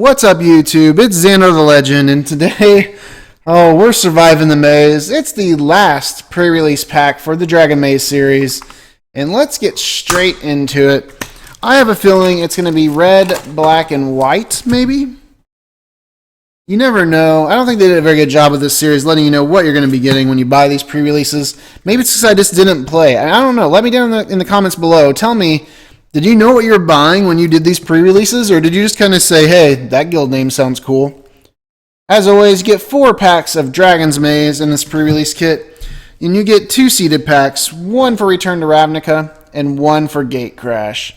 What's up, YouTube? It's Xander the Legend, and today, we're surviving the maze. It's the last pre-release pack for the Dragon Maze series, and let's get straight into it. I have a feeling it's going to be red, black, and white, maybe? You never know. I don't think they did a very good job with this series, letting you know what you're going to be getting when you buy these pre-releases. Maybe it's because I just didn't play. I don't know. Let me down in the comments below. Tell me, did you know what you were buying when you did these pre-releases, or did you just kind of say, hey, that guild name sounds cool? As always, you get 4 packs of Dragon's Maze in this pre-release kit, and you get 2 seeded packs, 1 for Return to Ravnica and 1 for Gatecrash.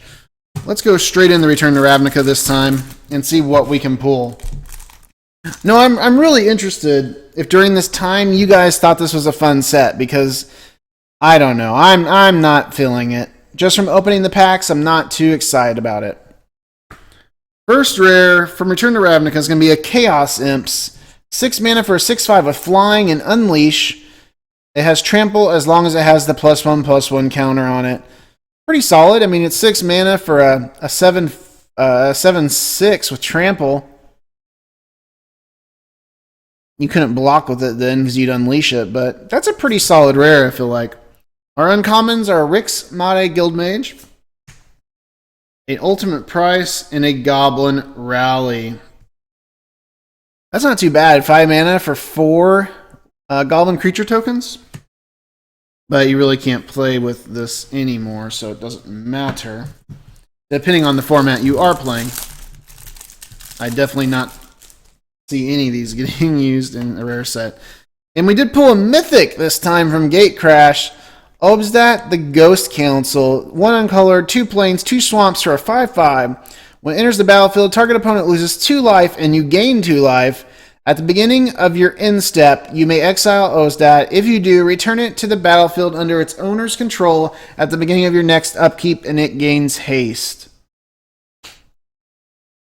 Let's go straight into Return to Ravnica this time and see what we can pull. No, I'm really interested if during this time you guys thought this was a fun set, because I don't know, I'm not feeling it. Just from opening the packs, I'm not too excited about it. First rare from Return to Ravnica is going to be a Chaos Imps. 6 mana for a 6/5 with Flying and Unleash. It has Trample as long as it has the +1/+1 counter on it. Pretty solid. I mean, it's 6 mana for a 7/6 with Trample. You couldn't block with it then because you'd unleash it, but that's a pretty solid rare, I feel like. Our uncommons are Rix Made Guildmage, an Ultimate Price, and a Goblin Rally. That's not too bad. 5 mana for 4 Goblin creature tokens. But you really can't play with this anymore, so it doesn't matter. Depending on the format you are playing. I definitely not see any of these getting used in a rare set. And we did pull a Mythic this time from Gatecrash. Obsdat, the Ghost Council. 1 uncolored, 2 plains, 2 swamps for a 5/5. When it enters the battlefield, target opponent loses 2 life and you gain 2 life. At the beginning of your end step, you may exile Obsdat. If you do, return it to the battlefield under its owner's control at the beginning of your next upkeep, and it gains haste.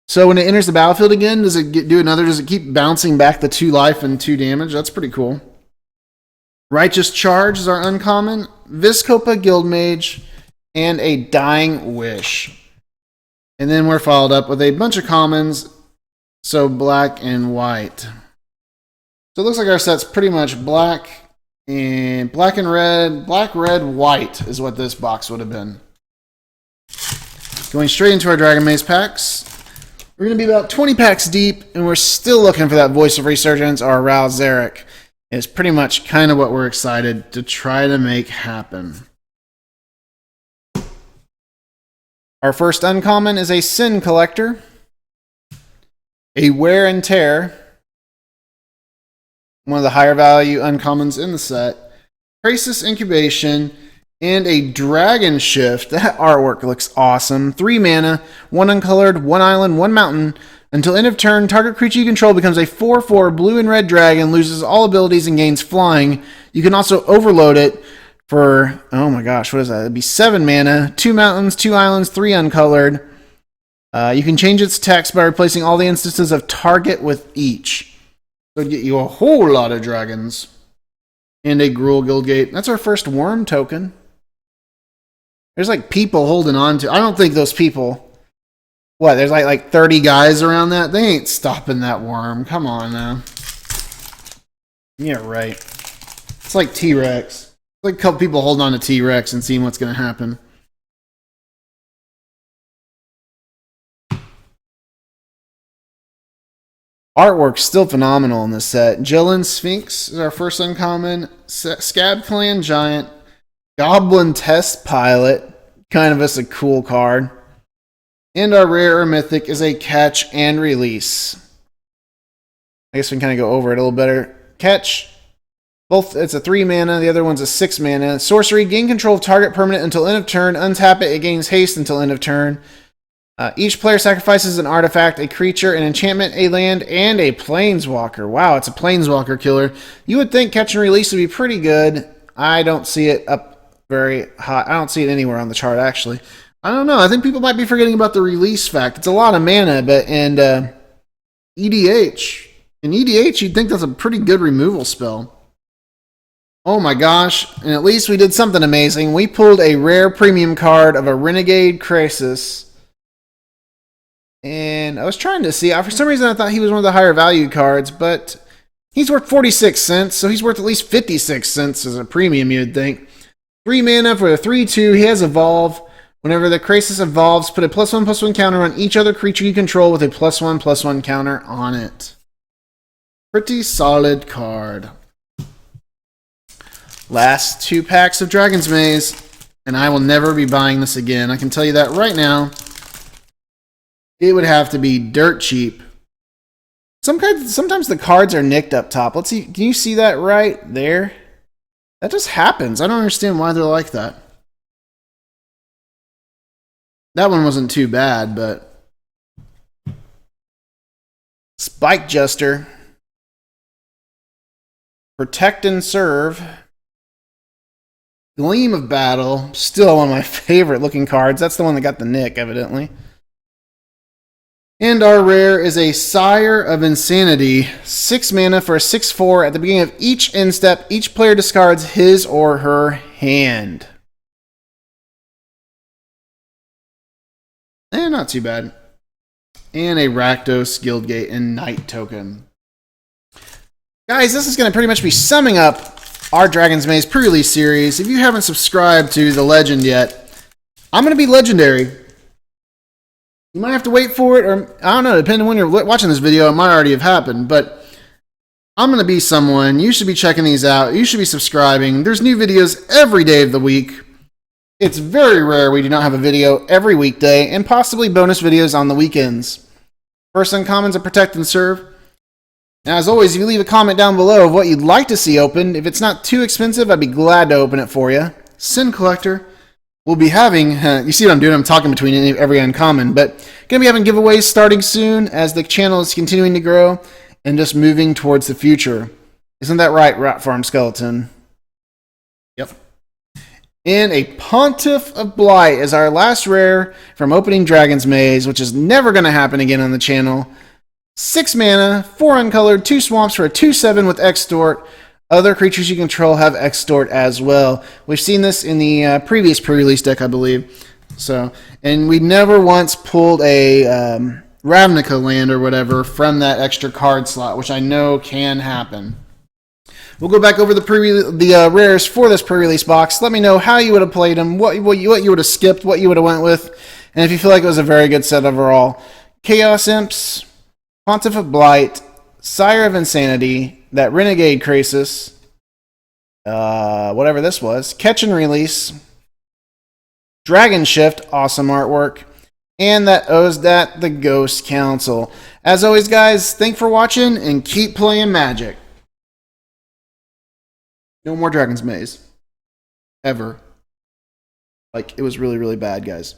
So when it enters the battlefield again, does it do another? Does it keep bouncing back the 2 life and 2 damage? That's pretty cool. Righteous Charge is our uncommon, Vizkopa Guildmage, and a Dying Wish. And then we're followed up with a bunch of commons, so black and white. So it looks like our set's pretty much black and red. Black, red, white is what this box would have been. Going straight into our Dragon Maze packs. We're going to be about 20 packs deep, and we're still looking for that Voice of Resurgence or Ral Zarek. It's pretty much kind of what we're excited to try to make happen. Our first uncommon is a Sin Collector, a Wear and Tear, one of the higher value uncommons in the set, Crisis Incubation, and a Dragon Shift. That artwork looks awesome. 3 mana, 1 uncolored, 1 island, 1 mountain. Until end of turn, target creature you control becomes a 4/4 blue and red dragon, loses all abilities and gains flying. You can also overload it for, oh my gosh, what is that? It'd be 7 mana, 2 mountains, 2 islands, 3 uncolored. You can change its text by replacing all the instances of target with each. So it'd get you a whole lot of dragons. And a Gruul Guildgate. That's our first worm token. There's like people holding on to. I don't think those people. What, there's like 30 guys around that? They ain't stopping that worm. Come on now. Yeah, right. It's like T-Rex. It's like a couple people holding on to T-Rex and seeing what's going to happen. Artwork's still phenomenal in this set. Jilin Sphinx is our first uncommon. Scab Clan Giant. Goblin Test Pilot. Kind of a cool card. And our rare or mythic is a Catch and Release. I guess we can kind of go over it a little better. Catch. Both, it's a 3 mana, the other one's a 6 mana. Sorcery, gain control of target permanent until end of turn. Untap it, it gains haste until end of turn. Each player sacrifices an artifact, a creature, an enchantment, a land, and a planeswalker. Wow, it's a planeswalker killer. You would think Catch and Release would be pretty good. I don't see it up very high. I don't see it anywhere on the chart, actually. I don't know. I think people might be forgetting about the release fact. It's a lot of mana, but EDH. In EDH, you'd think that's a pretty good removal spell. Oh my gosh. And at least we did something amazing. We pulled a rare premium card of a Renegade Crisis. And I was trying to see, for some reason I thought he was one of the higher value cards, but he's worth 46 cents, so he's worth at least 56 cents as a premium, you'd think. 3 mana for a 3/2. He has Evolve. Whenever the Krasis evolves, put a +1/+1 counter on each other creature you control with a +1/+1 counter on it. Pretty solid card. Last 2 packs of Dragon's Maze, and I will never be buying this again. I can tell you that right now. It would have to be dirt cheap. Sometimes the cards are nicked up top. Let's see. Can you see that right there? That just happens. I don't understand why they're like that. That one wasn't too bad, but Spike Juster, Protect and Serve, Gleam of Battle, still one of my favorite looking cards. That's the one that got the nick, evidently. And our rare is a Sire of Insanity. 6 mana for a 6/4. At the beginning of each end step, each player discards his or her hand. Not too bad. And a Rakdos, Guildgate, and Knight token. Guys, this is going to pretty much be summing up our Dragon's Maze pre-release series. If you haven't subscribed to the Legend yet, I'm going to be legendary. You might have to wait for it, or I don't know, depending on when you're watching this video, it might already have happened, but I'm going to be someone. You should be checking these out. You should be subscribing. There's new videos every day of the week. It's very rare we do not have a video every weekday, and possibly bonus videos on the weekends. First uncommons are Protect and Serve. And as always, if you leave a comment down below of what you'd like to see opened, if it's not too expensive, I'd be glad to open it for you. Sin Collector. We'll be having, you see what I'm doing, I'm talking between every uncommon, but going to be having giveaways starting soon as the channel is continuing to grow and just moving towards the future. Isn't that right, Rat Farm Skeleton? Yep. And a Pontiff of Blight is our last rare from opening Dragon's Maze, which is never going to happen again on the channel. 6 mana, 4 uncolored, 2 swamps for a 2/7 with Extort. Other creatures you control have Extort as well. We've seen this in the previous pre-release deck, I believe. So, and we never once pulled a Ravnica land or whatever from that extra card slot, which I know can happen. We'll go back over the rares for this pre-release box. Let me know how you would have played them, what you would have skipped, what you would have went with, and if you feel like it was a very good set overall. Chaos Imps, Pontiff of Blight, Sire of Insanity, that Renegade Krasis, whatever this was, Catch and Release, Dragon Shift, awesome artwork, and that Ozdat, the Ghost Council. As always, guys, thanks for watching, and keep playing Magic. No more Dragon's Maze. Ever. Like, it was really, really bad, guys.